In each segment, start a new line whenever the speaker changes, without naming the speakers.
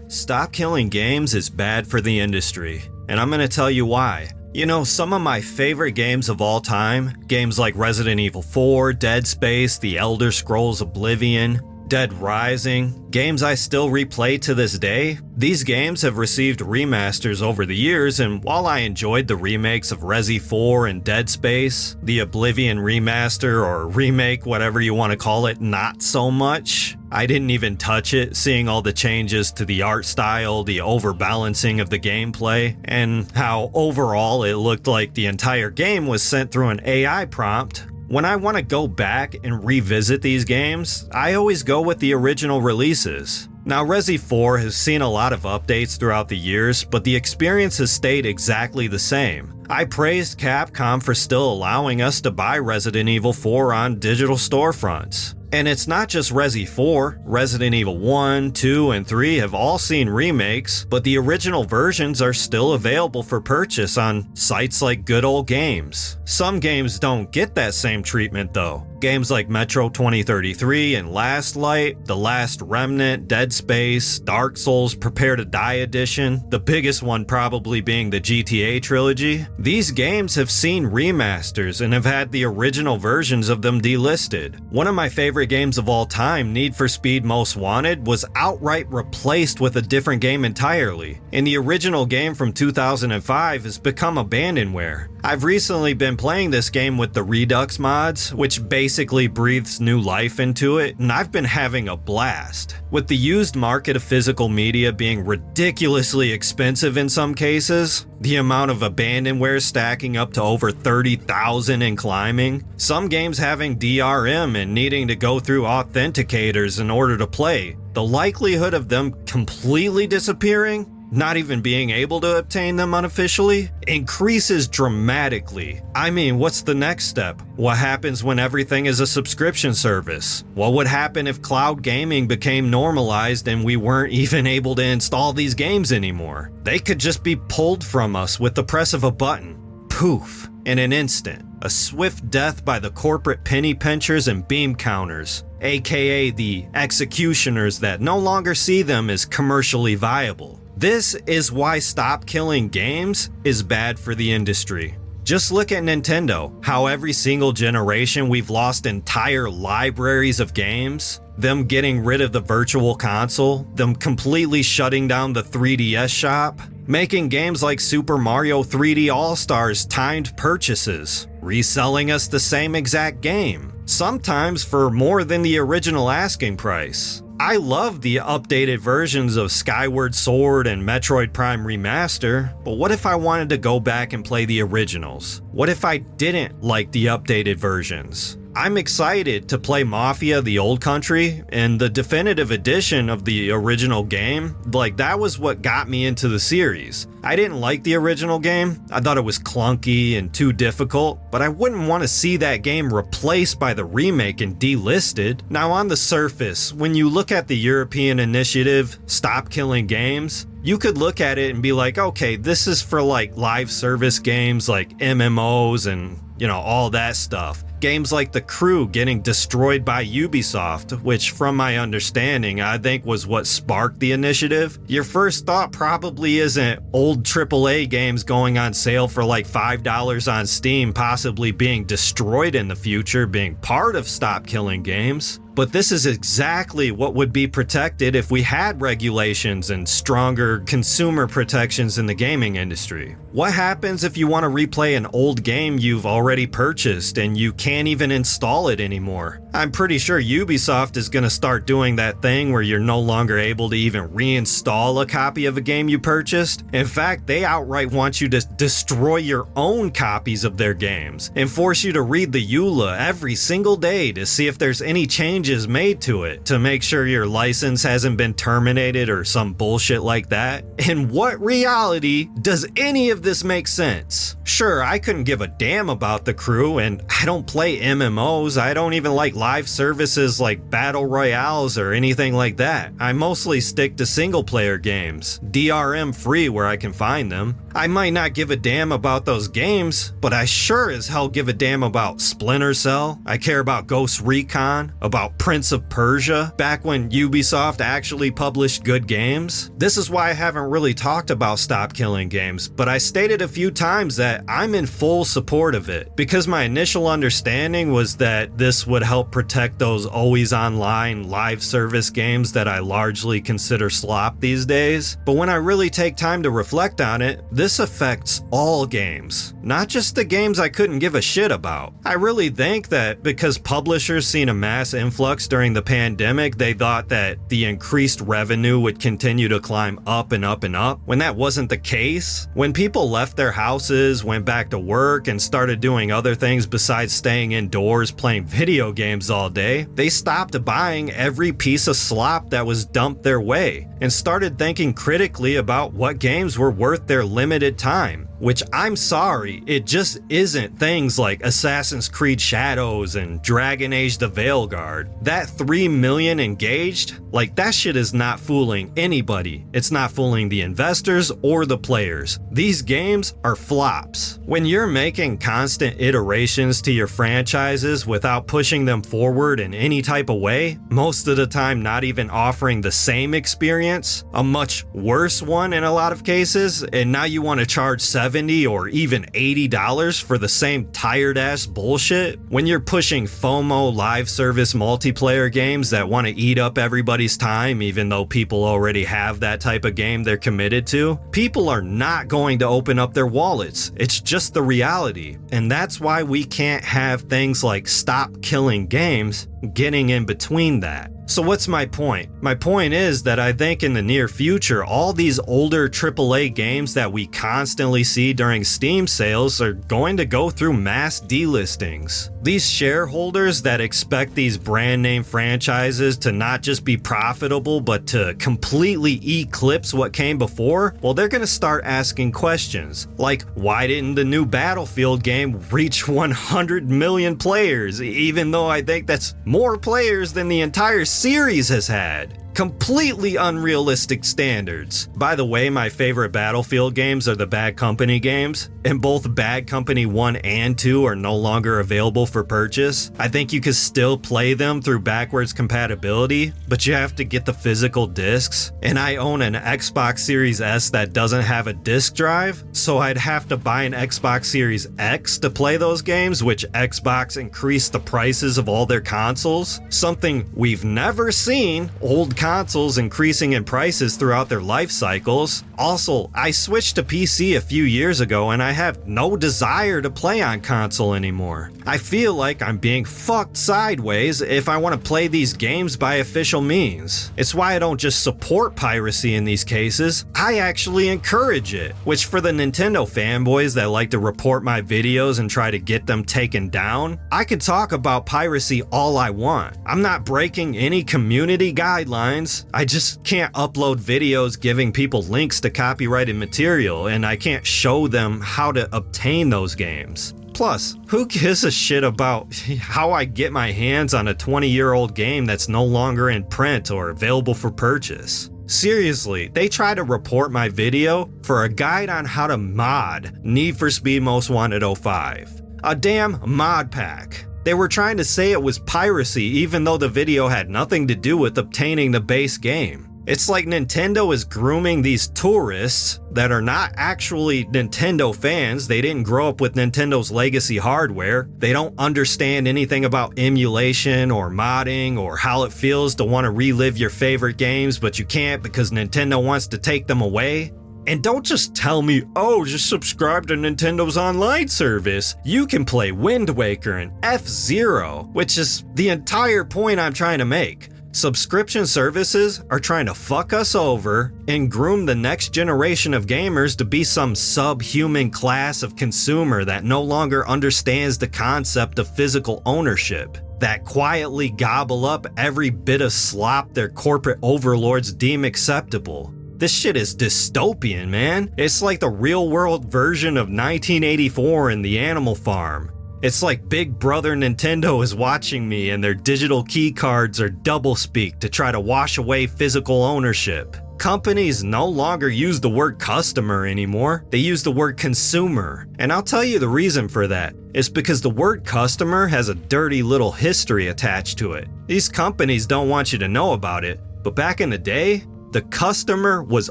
Stop killing games is bad for the industry, and I'm gonna tell you why. You know, some of my favorite games of all time, games like Resident Evil 4, Dead Space, The Elder Scrolls Oblivion, Dead Rising, games I still replay to this day, these games have received remasters over the years, and while I enjoyed the remakes of Resi 4 and Dead Space, the Oblivion remaster or remake, whatever you want to call it, not so much. I didn't even touch it, seeing all the changes to the art style, the overbalancing of the gameplay, and how overall it looked like the entire game was sent through an AI prompt. When I want to go back and revisit these games, I always go with the original releases. Now, Resi 4 has seen a lot of updates throughout the years, but the experience has stayed exactly the same. I praised Capcom for still allowing us to buy Resident Evil 4 on digital storefronts. And it's not just Resi 4, Resident Evil 1, 2, and 3 have all seen remakes, but the original versions are still available for purchase on sites like Good Old Games. Some games don't get that same treatment though. Games like Metro 2033 and Last Light, The Last Remnant, Dead Space, Dark Souls Prepare to Die Edition, the biggest one probably being the GTA trilogy. These games have seen remasters and have had the original versions of them delisted. One of my favorite games of all time, Need for Speed Most Wanted, was outright replaced with a different game entirely, and the original game from 2005 has become abandonware. I've recently been playing this game with the Redux mods, which basically breathes new life into it, and I've been having a blast. With the used market of physical media being ridiculously expensive in some cases, the amount of abandonware stacking up to over 30,000 and climbing, some games having DRM and needing to go through authenticators in order to play, the likelihood of them completely disappearing, not even being able to obtain them unofficially, increases dramatically. I mean, what's the next step? What happens when everything is a subscription service? What would happen if cloud gaming became normalized and we weren't even able to install these games anymore? They could just be pulled from us with the press of a button. Poof, in an instant. A swift death by the corporate penny pinchers and beam counters, aka the executioners that no longer see them as commercially viable. This is why stop killing games is bad for the industry. Just look at Nintendo, how every single generation we've lost entire libraries of games, them getting rid of the virtual console, them completely shutting down the 3DS shop, making games like Super Mario 3D All-Stars timed purchases, reselling us the same exact game, sometimes for more than the original asking price. I love the updated versions of Skyward Sword and Metroid Prime Remaster, but what if I wanted to go back and play the originals? What if I didn't like the updated versions? I'm excited to play Mafia: The Old Country, and the definitive edition of the original game. Like, that was what got me into the series. I didn't like the original game. I thought it was clunky and too difficult, but I wouldn't want to see that game replaced by the remake and delisted. Now, on the surface, when you look at the European initiative, Stop Killing Games, you could look at it and be like, okay, this is for like live service games like MMOs and, all that stuff. Games like The Crew getting destroyed by Ubisoft, which from my understanding, I think was what sparked the initiative. Your first thought probably isn't old AAA games going on sale for like $5 on Steam possibly being destroyed in the future, being part of Stop Killing Games. But this is exactly what would be protected if we had regulations and stronger consumer protections in the gaming industry. What happens if you want to replay an old game you've already purchased and you can't even install it anymore? I'm pretty sure Ubisoft is going to start doing that thing where you're no longer able to even reinstall a copy of a game you purchased. In fact, they outright want you to destroy your own copies of their games and force you to read the EULA every single day to see if there's any changes made to it to make sure your license hasn't been terminated or some bullshit like that. In what reality does any of this make sense? Sure, I couldn't give a damn about The Crew, and I don't play MMOs. I don't even like live services like Battle Royales or anything like that. I mostly stick to single player games, DRM free where I can find them. I might not give a damn about those games, but I sure as hell give a damn about Splinter Cell. I care about Ghost Recon, about about Prince of Persia back when Ubisoft actually published good games. This is why I haven't really talked about stop killing games, but I stated a few times that I'm in full support of it because my initial understanding was that this would help protect those always online live service games that I largely consider slop these days. But when I really take time to reflect on it, this affects all games, not just the games I couldn't give a shit about. I really think that because publishers seen a mass influx during the pandemic, they thought that the increased revenue would continue to climb up and up and up, when that wasn't the case. When people left their houses, went back to work, and started doing other things besides staying indoors playing video games all day, they stopped buying every piece of slop that was dumped their way and started thinking critically about what games were worth their limited time. Which, I'm sorry, it just isn't things like Assassin's Creed Shadows and Dragon Age the Veilguard. That 3 million engaged, like that shit is not fooling anybody. It's not fooling the investors or the players. These games are flops. When you're making constant iterations to your franchises without pushing them forward in any type of way, most of the time not even offering the same experience, a much worse one in a lot of cases, and now you want to charge $70 or even $80 for the same tired ass bullshit. When you're pushing FOMO live service multiplayer games that want to eat up everybody's time even though people already have that type of game they're committed to, people are not going to open up their wallets. It's just the reality. And that's why we can't have things like stop killing games getting in between that. So what's my point? My point is that I think in the near future, all these older AAA games that we constantly see during Steam sales are going to go through mass delistings. These shareholders that expect these brand name franchises to not just be profitable, but to completely eclipse what came before, well, they're going to start asking questions like, why didn't the new Battlefield game reach 100 million players, even though I think that's more players than the entire series has had? Completely unrealistic standards. By the way, my favorite Battlefield games are the Bad Company games, and both Bad Company 1 and 2 are no longer available for purchase. I think you can still play them through backwards compatibility, but you have to get the physical discs, and I own an Xbox Series S that doesn't have a disc drive, so I'd have to buy an Xbox Series X to play those games, which Xbox increased the prices of all their consoles, something we've never seen. Old consoles increasing in prices throughout their life cycles. Also, I switched to PC a few years ago and I have no desire to play on console anymore. I feel like I'm being fucked sideways if I want to play these games by official means. It's why I don't just support piracy in these cases, I actually encourage it. Which, for the Nintendo fanboys that like to report my videos and try to get them taken down, I can talk about piracy all I want. I'm not breaking any community guidelines. I just can't upload videos giving people links to copyrighted material, and I can't show them how to obtain those games. Plus, who gives a shit about how I get my hands on a 20-year-old game that's no longer in print or available for purchase? Seriously, they try to report my video for a guide on how to mod Need for Speed Most Wanted 05. A damn mod pack. They were trying to say it was piracy even though the video had nothing to do with obtaining the base game. It's like Nintendo is grooming these tourists that are not actually Nintendo fans. They didn't grow up with Nintendo's legacy hardware. They don't understand anything about emulation or modding or how it feels to want to relive your favorite games, but you can't because Nintendo wants to take them away. And don't just tell me, oh, just subscribe to Nintendo's online service. You can play Wind Waker and F-Zero, which is the entire point I'm trying to make. Subscription services are trying to fuck us over and groom the next generation of gamers to be some subhuman class of consumer that no longer understands the concept of physical ownership, that quietly gobble up every bit of slop their corporate overlords deem acceptable. This shit is dystopian, man. It's like the real world version of 1984 in the Animal Farm. It's like Big Brother Nintendo is watching me and their digital key cards are doublespeak to try to wash away physical ownership. Companies no longer use the word customer anymore. They use the word consumer. And I'll tell you the reason for that. It's because the word customer has a dirty little history attached to it. These companies don't want you to know about it, but back in the day, the customer was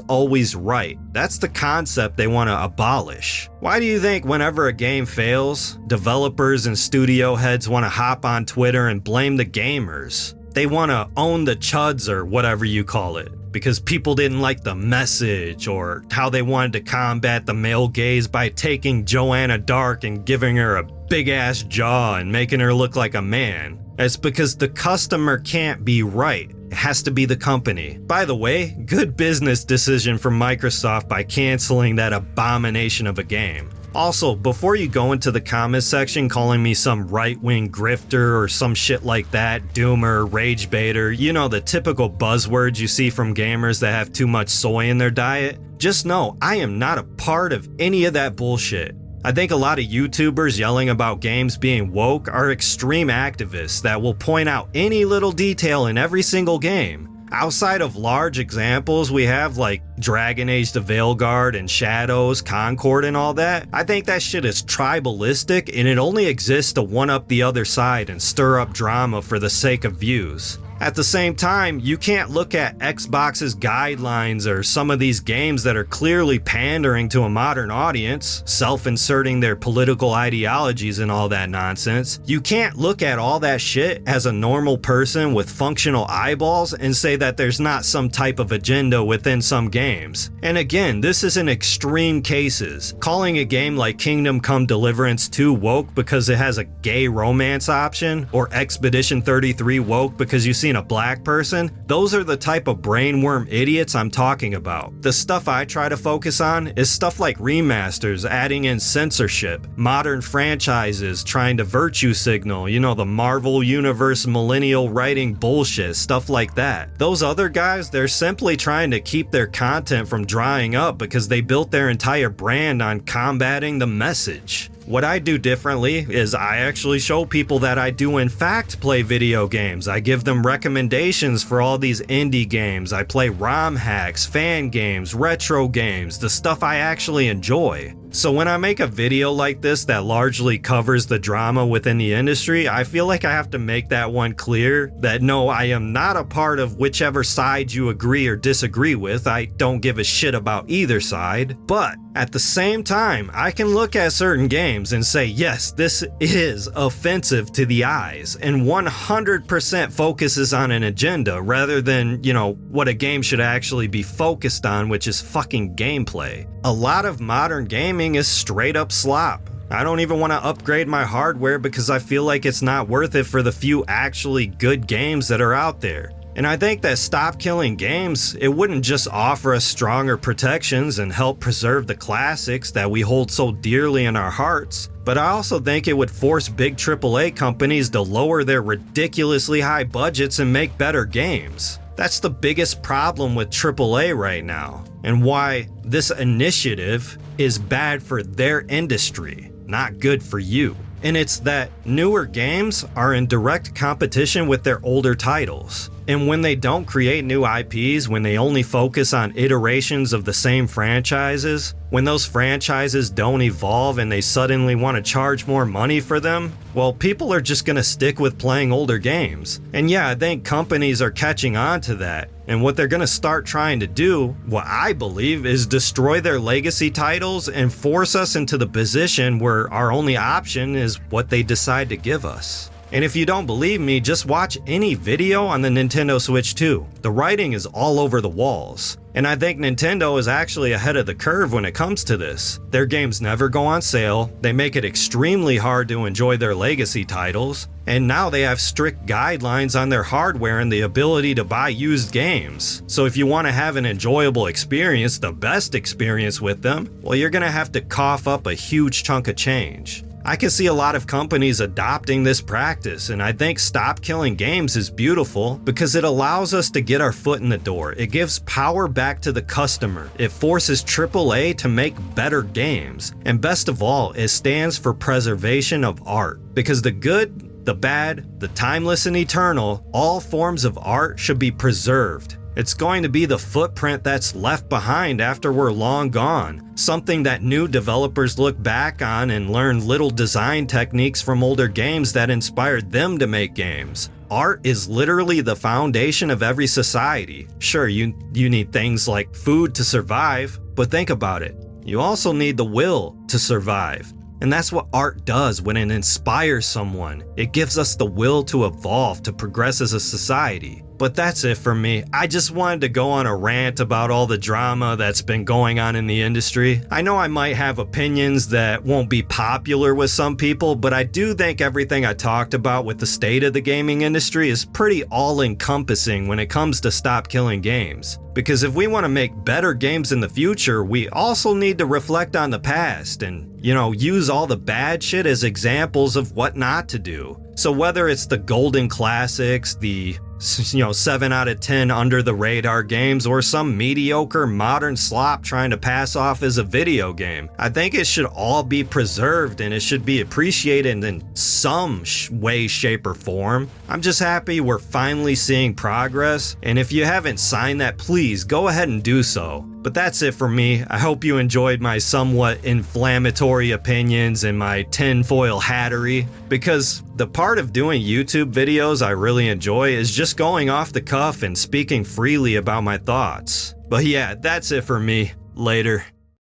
always right. That's the concept they want to abolish. Why do you think whenever a game fails, developers and studio heads want to hop on Twitter and blame the gamers? They want to own the chuds or whatever you call it, because people didn't like the message or how they wanted to combat the male gaze by taking Joanna Dark and giving her a big ass jaw and making her look like a man. It's because the customer can't be right. It has to be the company. By the way, good business decision from Microsoft by canceling that abomination of a game. Also, before you go into the comments section calling me some right-wing grifter or some shit like that, doomer, rage baiter, you know, the typical buzzwords you see from gamers that have too much soy in their diet, just know I am not a part of any of that bullshit. I think a lot of YouTubers yelling about games being woke are extreme activists that will point out any little detail in every single game. Outside of large examples we have like Dragon Age the Veilguard and Shadows, Concord and all that, I think that shit is tribalistic and it only exists to one-up the other side and stir up drama for the sake of views. At the same time, you can't look at Xbox's guidelines or some of these games that are clearly pandering to a modern audience, self-inserting their political ideologies and all that nonsense. You can't look at all that shit as a normal person with functional eyeballs and say that there's not some type of agenda within some games. And again, this is in extreme cases. Calling a game like Kingdom Come Deliverance 2 woke because it has a gay romance option, or Expedition 33 woke because you see a black person, those are the type of brainworm idiots I'm talking about. The stuff I try to focus on is stuff like remasters, adding in censorship, modern franchises trying to virtue signal, you know, the Marvel Universe millennial writing bullshit, stuff like that. Those other guys, they're simply trying to keep their content from drying up because they built their entire brand on combating the message. What I do differently is I actually show people that I do in fact play video games. I give them recommendations for all these indie games. I play ROM hacks, fan games, retro games, the stuff I actually enjoy. So when I make a video like this that largely covers the drama within the industry, I feel like I have to make that one clear that no, I am not a part of whichever side you agree or disagree with. I don't give a shit about either side. But at the same time, I can look at certain games and say, yes, this is offensive to the eyes, and 100% focuses on an agenda rather than, you know, what a game should actually be focused on, which is fucking gameplay. A lot of modern gaming is straight up slop. I don't even want to upgrade my hardware because I feel like it's not worth it for the few actually good games that are out there. And I think that Stop Killing Games, it wouldn't just offer us stronger protections and help preserve the classics that we hold so dearly in our hearts, but I also think it would force big AAA companies to lower their ridiculously high budgets and make better games. That's the biggest problem with AAA right now, and why this initiative is bad for their industry, not good for you. And it's that newer games are in direct competition with their older titles. And when they don't create new IPs, when they only focus on iterations of the same franchises, when those franchises don't evolve and they suddenly want to charge more money for them, well, people are just going to stick with playing older games. And yeah, I think companies are catching on to that. And what they're going to start trying to do, what I believe, is destroy their legacy titles and force us into the position where our only option is what they decide to give us. And if you don't believe me, just watch any video on the Nintendo Switch 2. The writing is all over the walls. And I think Nintendo is actually ahead of the curve when it comes to this. Their games never go on sale, they make it extremely hard to enjoy their legacy titles, and now they have strict guidelines on their hardware and the ability to buy used games. So if you want to have an enjoyable experience, the best experience with them, well, you're going to have to cough up a huge chunk of change. I can see a lot of companies adopting this practice, and I think Stop Killing Games is beautiful because it allows us to get our foot in the door. It gives power back to the customer. It forces AAA to make better games. And best of all, it stands for preservation of art. Because the good, the bad, the timeless and eternal, all forms of art should be preserved. It's going to be the footprint that's left behind after we're long gone, something that new developers look back on and learn little design techniques from older games that inspired them to make games. Art is literally the foundation of every society. Sure, you need things like food to survive, but think about it. You also need the will to survive. And that's what art does when it inspires someone. It gives us the will to evolve, to progress as a society. But that's it for me. I just wanted to go on a rant about all the drama that's been going on in the industry. I know I might have opinions that won't be popular with some people, but I do think everything I talked about with the state of the gaming industry is pretty all-encompassing when it comes to stop killing games. Because if we want to make better games in the future, we also need to reflect on the past and, use all the bad shit as examples of what not to do. So whether it's the golden classics, the 7 out of 10 under the radar games, or some mediocre modern slop trying to pass off as a video game, I think it should all be preserved and it should be appreciated in some way, shape, or form. I'm just happy we're finally seeing progress, and if you haven't signed that, please go ahead and do so. But that's it for me. I hope you enjoyed my somewhat inflammatory opinions and my tinfoil hattery, because the part of doing YouTube videos I really enjoy is just going off the cuff and speaking freely about my thoughts. But yeah, that's it for me. Later.